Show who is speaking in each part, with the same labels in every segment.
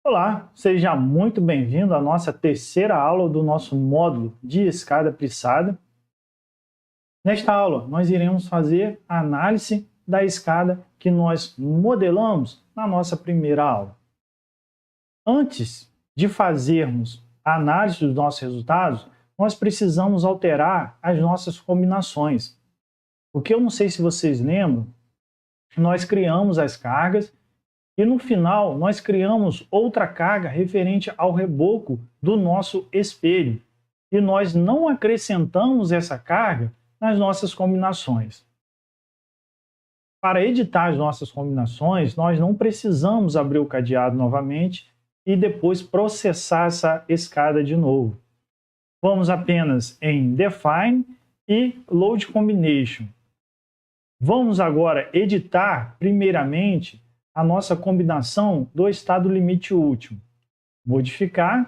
Speaker 1: Olá, seja muito bem-vindo à nossa terceira aula do nosso módulo de escada pressada. Nesta aula, nós iremos fazer a análise da escada que nós modelamos na nossa primeira aula. Antes de fazermos a análise dos nossos resultados, nós precisamos alterar as nossas combinações. Porque eu não sei se vocês lembram, nós criamos as cargas e no final, nós criamos outra carga referente ao reboco do nosso espelho. E nós não acrescentamos essa carga nas nossas combinações. Para editar as nossas combinações, nós não precisamos abrir o cadeado novamente e depois processar essa escada de novo. Vamos apenas em Define e Load Combination. Vamos agora editar, primeiramente, a nossa combinação do estado limite último. Modificar.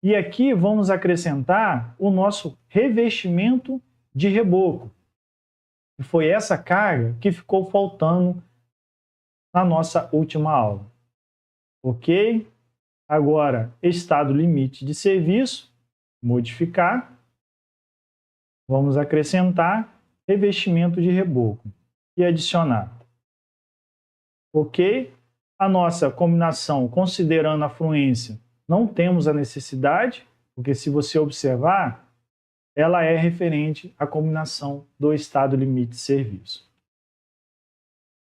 Speaker 1: E aqui vamos acrescentar o nosso revestimento de reboco. E foi essa carga que ficou faltando na nossa última aula. Ok? Agora, estado limite de serviço. Modificar. Vamos acrescentar revestimento de reboco e adicionar. Ok? A nossa combinação, considerando a fluência, não temos a necessidade, porque se você observar, ela é referente à combinação do estado limite de serviço.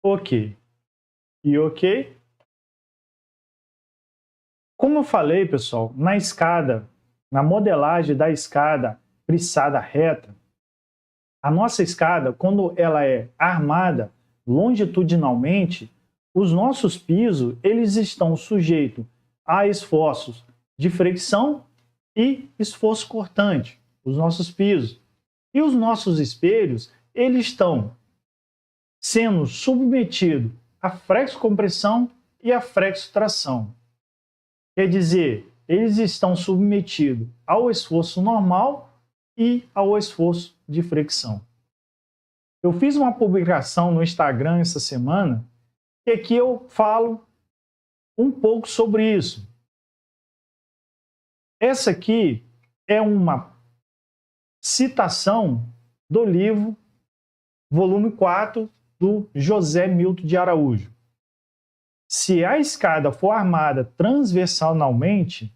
Speaker 1: Ok. E ok? Como eu falei, pessoal, na escada, na modelagem da escada pressada reta, a nossa escada, quando ela é armada longitudinalmente, os nossos pisos eles estão sujeitos a esforços de fricção e esforço cortante, os nossos pisos. E os nossos espelhos eles estão sendo submetidos à flexocompressão e à flexotração. Quer dizer, eles estão submetidos ao esforço normal e ao esforço de fricção. Eu fiz uma publicação no Instagram essa semana e aqui eu falo um pouco sobre isso. Essa aqui é uma citação do livro volume 4 do José Milton de Araújo. Se a escada for armada transversalmente,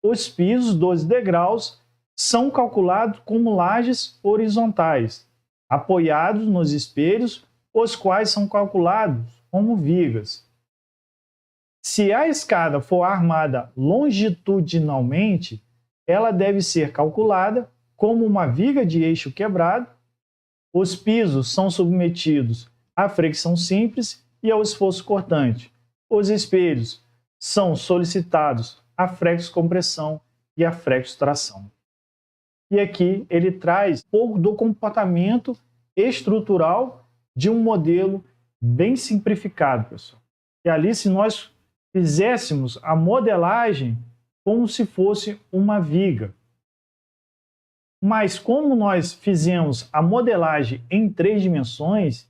Speaker 1: os pisos dos degraus são calculados como lajes horizontais, apoiados nos espelhos, os quais são calculados como vigas. Se a escada for armada longitudinalmente, ela deve ser calculada como uma viga de eixo quebrado. Os pisos são submetidos à fricção simples e ao esforço cortante. Os espelhos são solicitados à flexocompressão e à flexotração. E aqui ele traz um pouco do comportamento estrutural de um modelo bem simplificado, pessoal. E ali, se nós fizéssemos a modelagem como se fosse uma viga. Mas como nós fizemos a modelagem em 3 dimensões,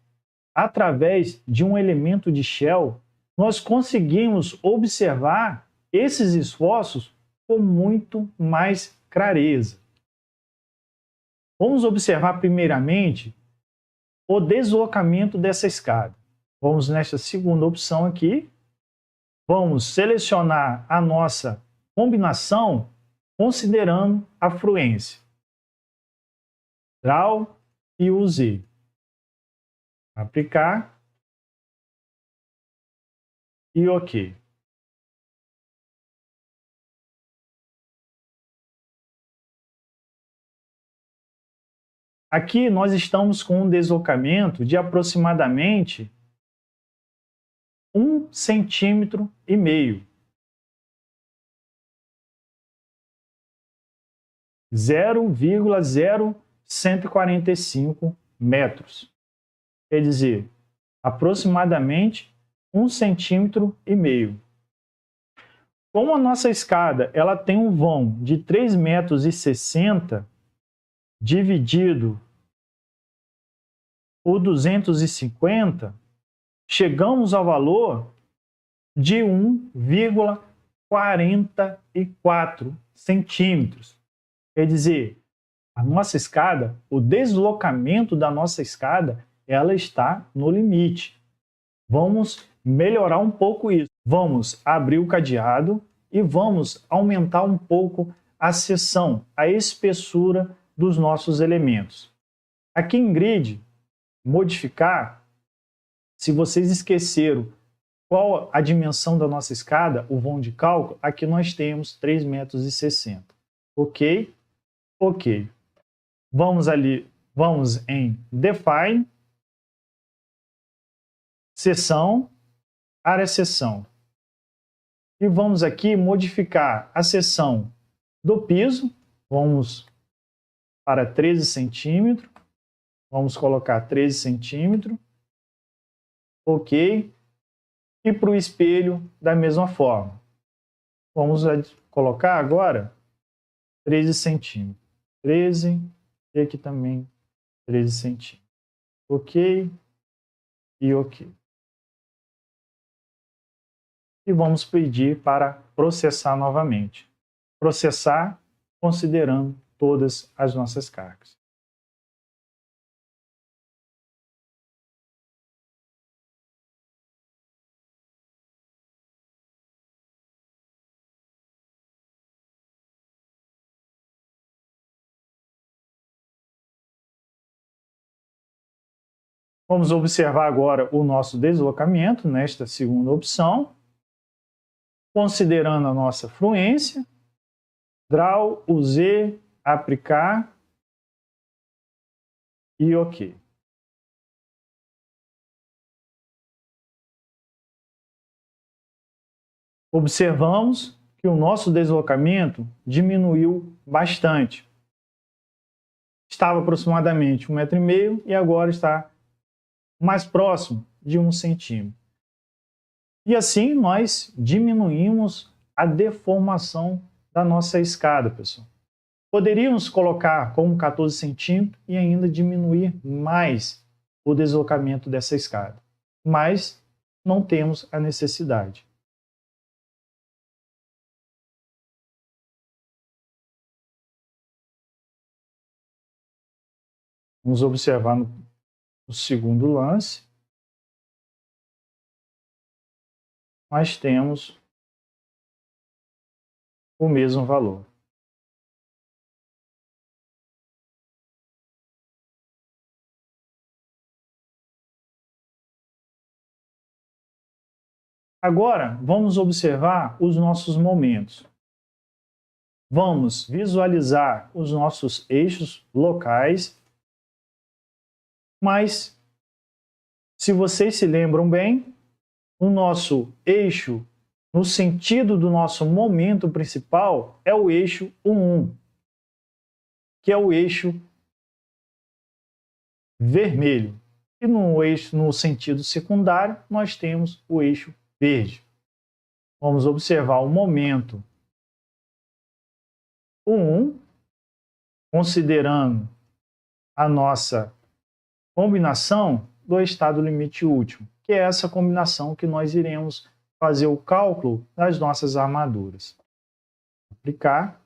Speaker 1: através de um elemento de shell, nós conseguimos observar esses esforços com muito mais clareza. Vamos observar primeiramente o deslocamento dessa escada. Vamos nesta segunda opção aqui. Vamos selecionar a nossa combinação considerando a fluência. Draw e use. Aplicar. E OK. Aqui nós estamos com um deslocamento de aproximadamente 1,5 centímetro. 0,0145 metros. Quer dizer, aproximadamente 1,5 centímetro. Como a nossa escada ela tem um vão de 3,60 metros, dividido por 250, chegamos ao valor de 1,4 44 centímetros. Quer dizer, a nossa escada, o deslocamento da nossa escada, ela está no limite. Vamos melhorar um pouco isso. Vamos abrir o cadeado e vamos aumentar um pouco a seção, a espessura dos nossos elementos. Aqui em grid, modificar, se vocês esqueceram qual a dimensão da nossa escada, o vão de cálculo, aqui nós temos 3,60 m. Ok? Ok. Vamos em Define, seção, área seção. E vamos aqui modificar a seção do piso. Vamos para 13 centímetros. Vamos colocar 13 centímetros. Ok. E para o espelho, da mesma forma. Vamos colocar agora 13 centímetros. 13 e aqui também 13 centímetros. Ok e ok. E vamos pedir para processar novamente. Processar considerando todas as nossas cargas. Vamos observar agora o nosso deslocamento nesta segunda opção, considerando a nossa fluência, draw, Z, aplicar e OK. Observamos que o nosso deslocamento diminuiu bastante. Estava aproximadamente 1,5 m e agora está mais próximo de 1 centímetro. E assim nós diminuímos a deformação da nossa escada, pessoal. Poderíamos colocar como 14 centímetros e ainda diminuir mais o deslocamento dessa escada, mas não temos a necessidade. Vamos observar no segundo lance. Nós temos o mesmo valor. Agora, vamos observar os nossos momentos. Vamos visualizar os nossos eixos locais, mas, se vocês se lembram bem, o nosso eixo, no sentido do nosso momento principal, é o eixo 1,1, que é o eixo vermelho. E no sentido secundário, nós temos o eixo verde. Vamos observar o momento 1,1, considerando a nossa combinação do estado limite último, que é essa combinação que nós iremos fazer o cálculo das nossas armaduras. Aplicar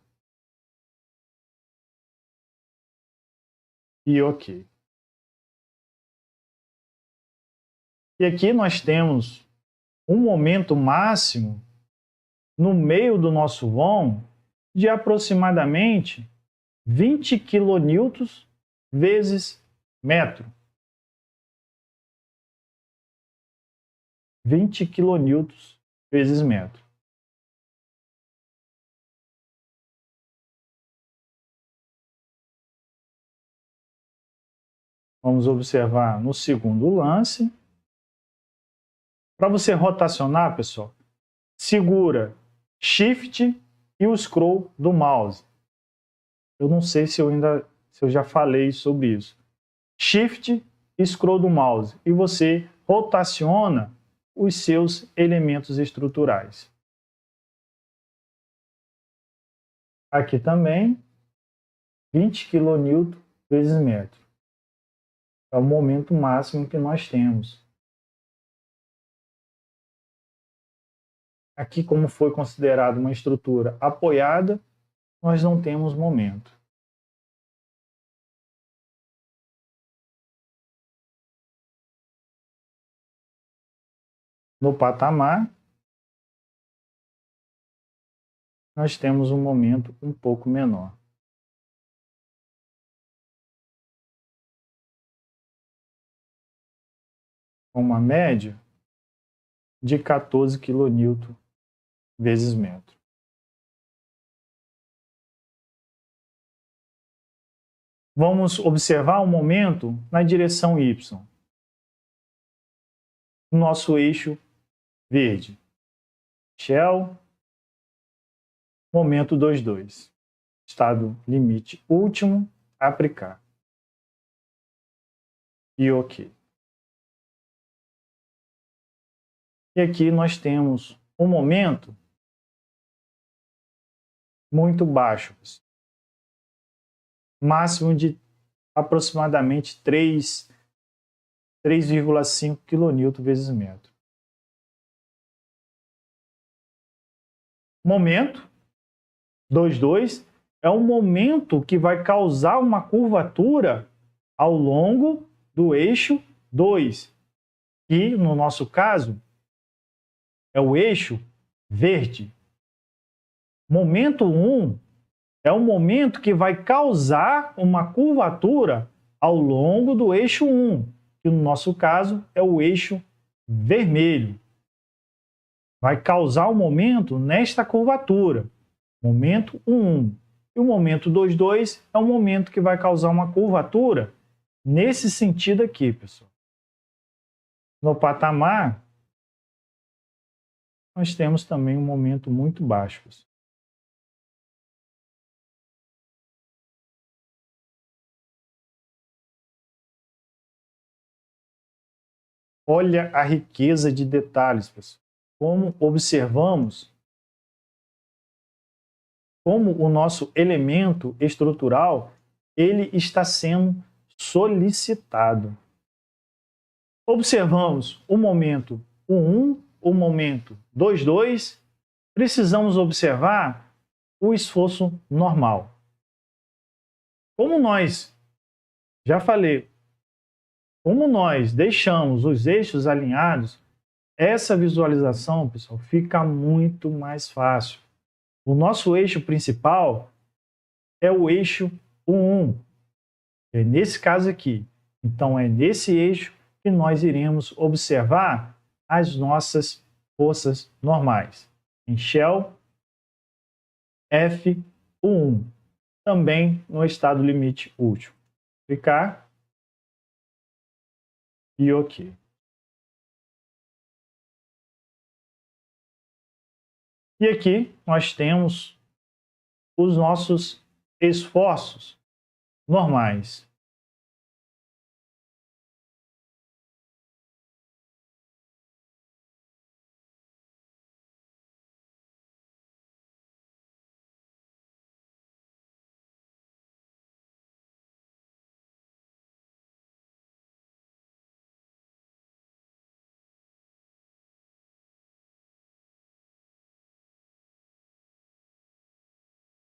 Speaker 1: e OK. E aqui nós temos um momento máximo no meio do nosso vão de aproximadamente 20 kN vezes metro. 20 kN vezes metro. Vamos observar no segundo lance. Para você rotacionar, pessoal, segura Shift e o scroll do mouse. Eu não sei se eu já falei sobre isso. Shift e scroll do mouse. E você rotaciona os seus elementos estruturais. Aqui também, 20 kN vezes metro. É o momento máximo que nós temos. Aqui, como foi considerado uma estrutura apoiada, nós não temos momento. No patamar, nós temos um momento um pouco menor. Com uma média de 14 kN vezes metro. Vamos observar um momento na direção Y. Nosso eixo verde. Shell, momento 2,2. Estado limite último, aplicar. E OK. E aqui nós temos um momento muito baixo. Máximo de aproximadamente 3,5 kN vezes metro. Momento 2,2 é um momento que vai causar uma curvatura ao longo do eixo 2, que no nosso caso é o eixo verde. Momento 1 é um momento que vai causar uma curvatura ao longo do eixo 1, que no nosso caso é o eixo vermelho. Vai causar um momento nesta curvatura, momento 1. E o momento 2,2 é um momento que vai causar uma curvatura nesse sentido aqui, pessoal. No patamar, nós temos também um momento muito baixo, pessoal. Olha a riqueza de detalhes, pessoal. Como observamos como o nosso elemento estrutural ele está sendo solicitado. Observamos o momento 1, o momento 2,2. Precisamos observar o esforço normal. Como nós, já falei, como nós deixamos os eixos alinhados, essa visualização, pessoal, fica muito mais fácil. O nosso eixo principal é o eixo 1. É nesse caso aqui. Então, é nesse eixo que nós iremos observar as nossas forças normais. Em Shell, F1. Também no estado limite último. Clicar. E OK. E aqui nós temos os nossos esforços normais.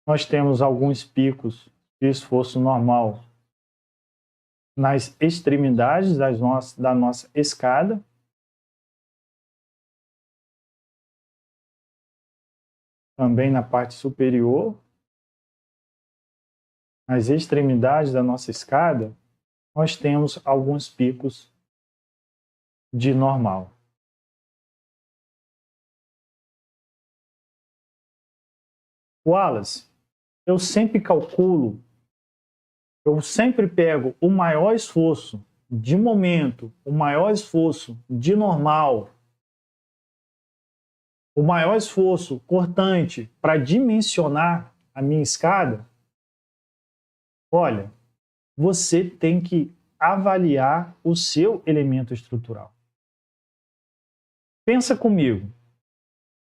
Speaker 1: Nós temos alguns picos de esforço normal nas extremidades da nossa escada. Também na parte superior. Nas extremidades da nossa escada, nós temos alguns picos de normal. Wallace, eu sempre calculo, eu sempre pego o maior esforço de momento, o maior esforço de normal, o maior esforço cortante para dimensionar a minha escada. Olha, você tem que avaliar o seu elemento estrutural. Pensa comigo,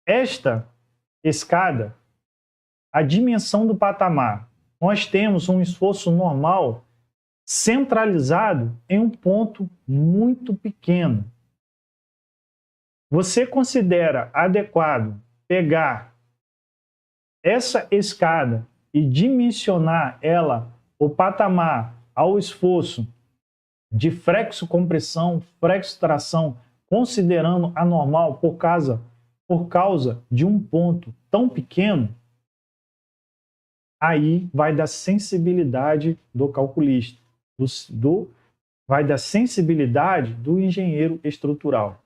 Speaker 1: esta escada, a dimensão do patamar, nós temos um esforço normal centralizado em um ponto muito pequeno. Você considera adequado pegar essa escada e dimensionar ela, o patamar, ao esforço de flexo-compressão, flexo-tração, considerando anormal por causa de um ponto tão pequeno, aí vai da sensibilidade do calculista, vai da sensibilidade do engenheiro estrutural.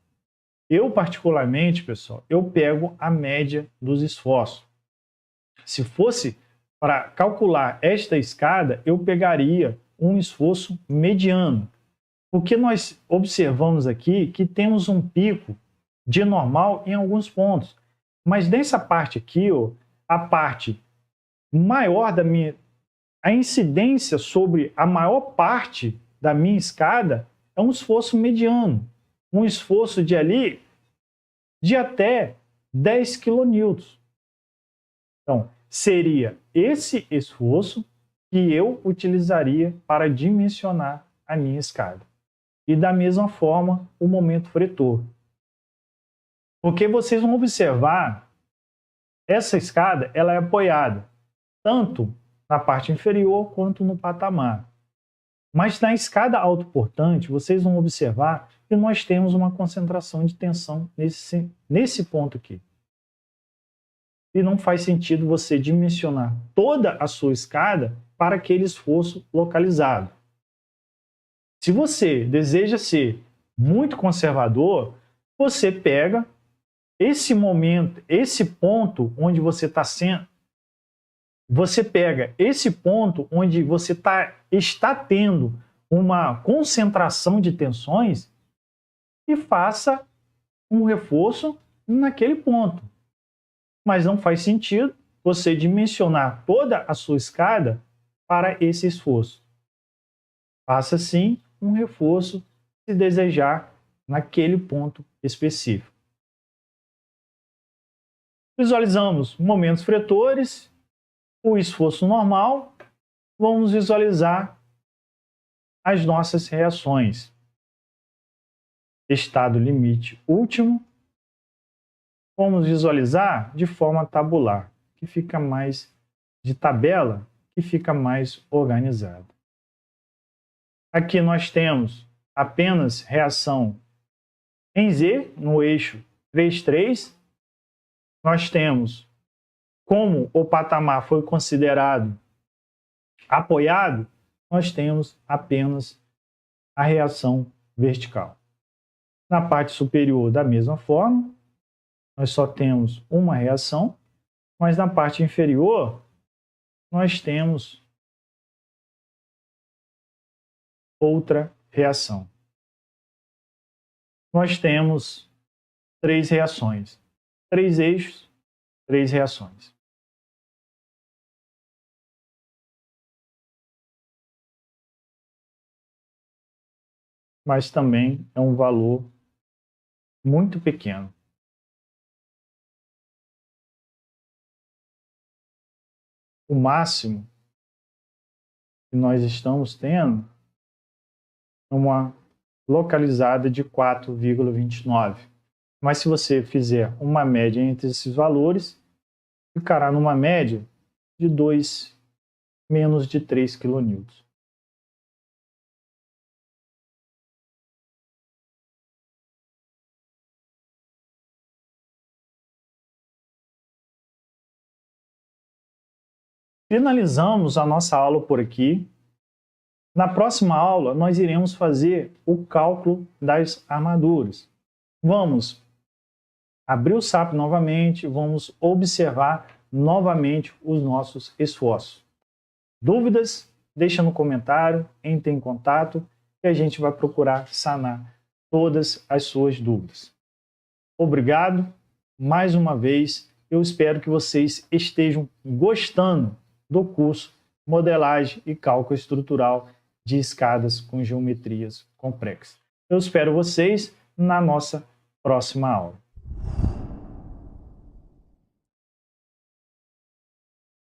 Speaker 1: Eu, particularmente, pessoal, eu pego a média dos esforços. Se fosse para calcular esta escada, eu pegaria um esforço mediano. Porque nós observamos aqui que temos um pico de normal em alguns pontos. Mas nessa parte aqui, ó, a parte maior da minha... A incidência sobre a maior parte da minha escada é um esforço mediano. Um esforço de ali de até 10 kN. Então, seria esse esforço que eu utilizaria para dimensionar a minha escada. E da mesma forma, o momento fretor. Porque vocês vão observar, essa escada ela é apoiada tanto na parte inferior quanto no patamar. Mas na escada autoportante, vocês vão observar que nós temos uma concentração de tensão nesse ponto aqui. E não faz sentido você dimensionar toda a sua escada para aquele esforço localizado. Se você deseja ser muito conservador, você pega esse momento, esse ponto onde você está sendo, você pega esse ponto onde você está tendo uma concentração de tensões e faça um reforço naquele ponto. Mas não faz sentido você dimensionar toda a sua escada para esse esforço. Faça sim um reforço se desejar naquele ponto específico. Visualizamos momentos fretores, o esforço normal, vamos visualizar as nossas reações. Estado limite último, vamos visualizar de forma tabular, que fica mais de tabela, que fica mais organizado. Aqui nós temos apenas reação em Z, no eixo 3, 3. Nós temos como o patamar foi considerado apoiado, nós temos apenas a reação vertical. Na parte superior, da mesma forma, nós só temos uma reação, mas na parte inferior, nós temos outra reação. Nós temos 3 reações, 3 eixos, 3 reações. Mas também é um valor muito pequeno. O máximo que nós estamos tendo é uma localizada de 4,29. Mas se você fizer uma média entre esses valores, ficará numa média de menos de 3 kN. Finalizamos a nossa aula por aqui. Na próxima aula, nós iremos fazer o cálculo das armaduras. Vamos abrir o SAP novamente, vamos observar novamente os nossos esforços. Dúvidas? Deixa no comentário, entre em contato e a gente vai procurar sanar todas as suas dúvidas. Obrigado mais uma vez. Eu espero que vocês estejam gostando do curso Modelagem e Cálculo Estrutural de Escadas com Geometrias Complexas. Eu espero vocês na nossa próxima aula.